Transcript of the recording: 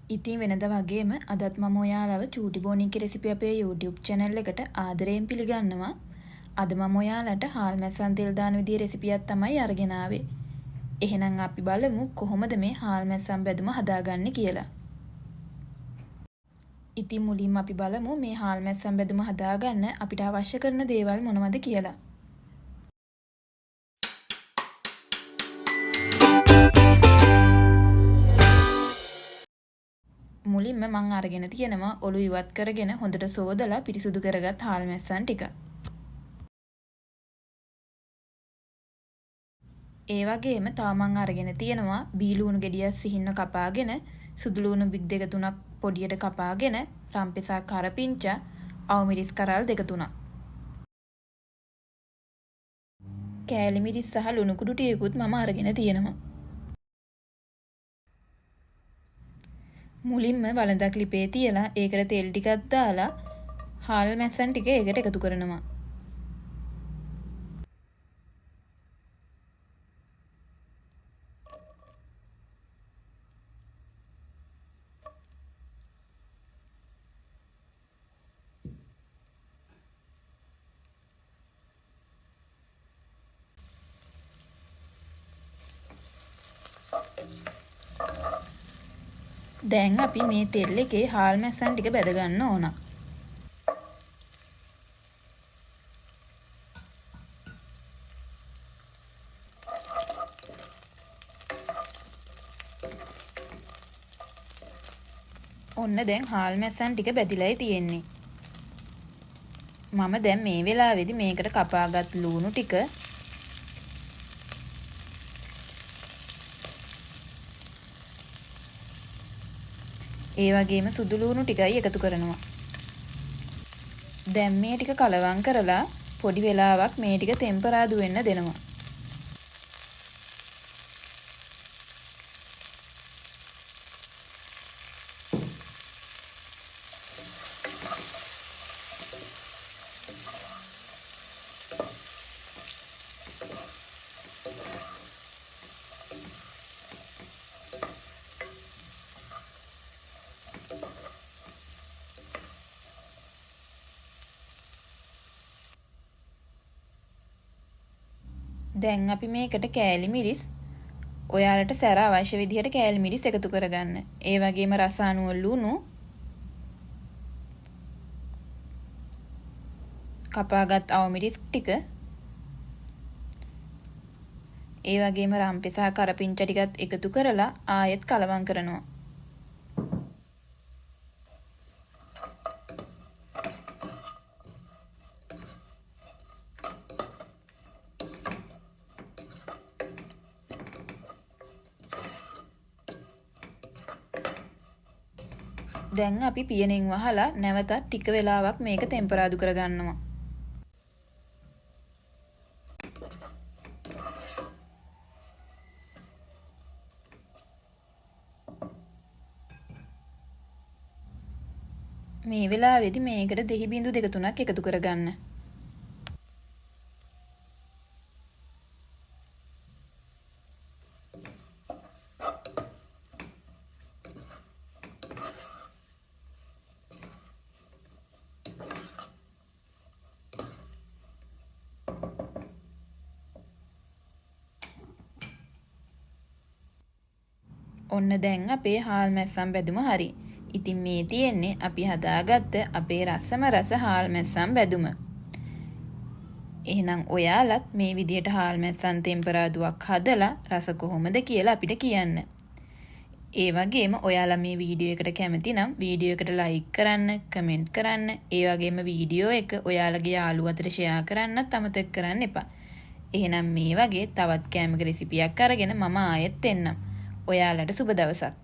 ඉතින් වෙනද වගේම අදත් මම ඔයාලව චූටි බෝනික්ගේ රෙසිපි අපේ YouTube channel එකට ආදරයෙන් පිළිගන්නවා. අද මම ඔයාලට හාල් මැස්සන් තෙල් දාන විදිහේ රෙසිපියක් තමයි අරගෙන ආවේ. එහෙනම් අපි බලමු කොහොමද මේ හාල් මැස්සන් බැදුම හදාගන්නේ කියලා. ඉතින් මුලින්ම අපි බලමු මේ හාල් මැස්සන් බැදුම හදාගන්න අපිට අවශ්‍ය කරන දේවල් මොනවද කියලා. මුලින්ම මම අරගෙන තියෙනවා ඔලු ඉවත් කරගෙන හොඳට සෝදලා පිරිසුදු කරගත් හාල් මැස්සන් ටික. ඒ වගේම තව මම අරගෙන තියෙනවා බීලුණු ගෙඩියක් සිහින්න කපාගෙන සුදු ලුණු බික් දෙක තුනක් පොඩියට කපාගෙන රම්පෙසා කරපිංචා අවමිරිස් කරල් දෙක තුනක්. කෑලි මිරිස් සහ ලුණු කුඩු ටිකකුත් මම අරගෙන තියෙනවා. මුලින්ම වළඳක් ලිපේ තියලා ඒකට තෙල් ටිකක් දාලා හාල් මැස්සන් ටික ඒකට එකතු කරනවා. දැන් අපි මේ තෙල් එකේ හාල් මැස්සන් ටික බැද ගන්න ඕන. ඔන්න දැන් හාල් මැස්සන් ටික බැදිලායි තියෙන්නේ. මම දැන් මේ වෙලාවේදී මේකට කපාගත් ලුණු ටික ඒ වගේම සුදු ලුණු ටිකයි එකතු කරනවා. දැන් මේ ටික කලවම් කරලා පොඩි වෙලාවක් මේ ටික ටෙම්පරාදු වෙන්න දෙනවා. දැන් අපි මේකට කෑලි මිරිස් ඔයාලට සැර අවශ්‍ය විදිහට කෑලි මිරිස් එකතු කරගන්න. ඒ වගේම රස අනුව ලුණු කපාගත් අවමිරිස් ටික ඒ වගේම රම්පෙ සහ කරපිංචා ටිකත් එකතු කරලා ආයෙත් කලවම් කරනවා. දැන් අපි පියනෙන් වහලා නැවතත් ටික වෙලාවක් මේක ටෙම්පරාදු කරගන්නවා. මේ වෙලාවේදී මේකට දෙහි බිඳු දෙක තුනක් එකතු කරගන්න. ඔන්න දැන් අපේ හාල් මැස්සන් බැදුම හරි. ඉතින් මේ තියෙන්නේ අපි හදාගත්ත අපේ රසම රස හාල් මැස්සන් බැදුම. එහෙනම් ඔයාලත් මේ විදිහට හාල් මැස්සන් ටෙම්පරාදුවක් හදලා රස කොහොමද කියලා අපිට කියන්න. ඒ වගේම ඔයාලා මේ වීඩියෝ එකට කැමති නම් වීඩියෝ එකට ලයික් කරන්න, කමෙන්ට් කරන්න, ඒ වගේම වීඩියෝ එක ඔයාලගේ යාළුවෝ අතර ෂෙයා කරන්නත් අමතක කරන්න එපා. එහෙනම් මේ වගේ තවත් කෑමක රෙසිපියක් අරගෙන මම ආයෙත් එන්නම්. ඔයාලට සුබ දවසක්.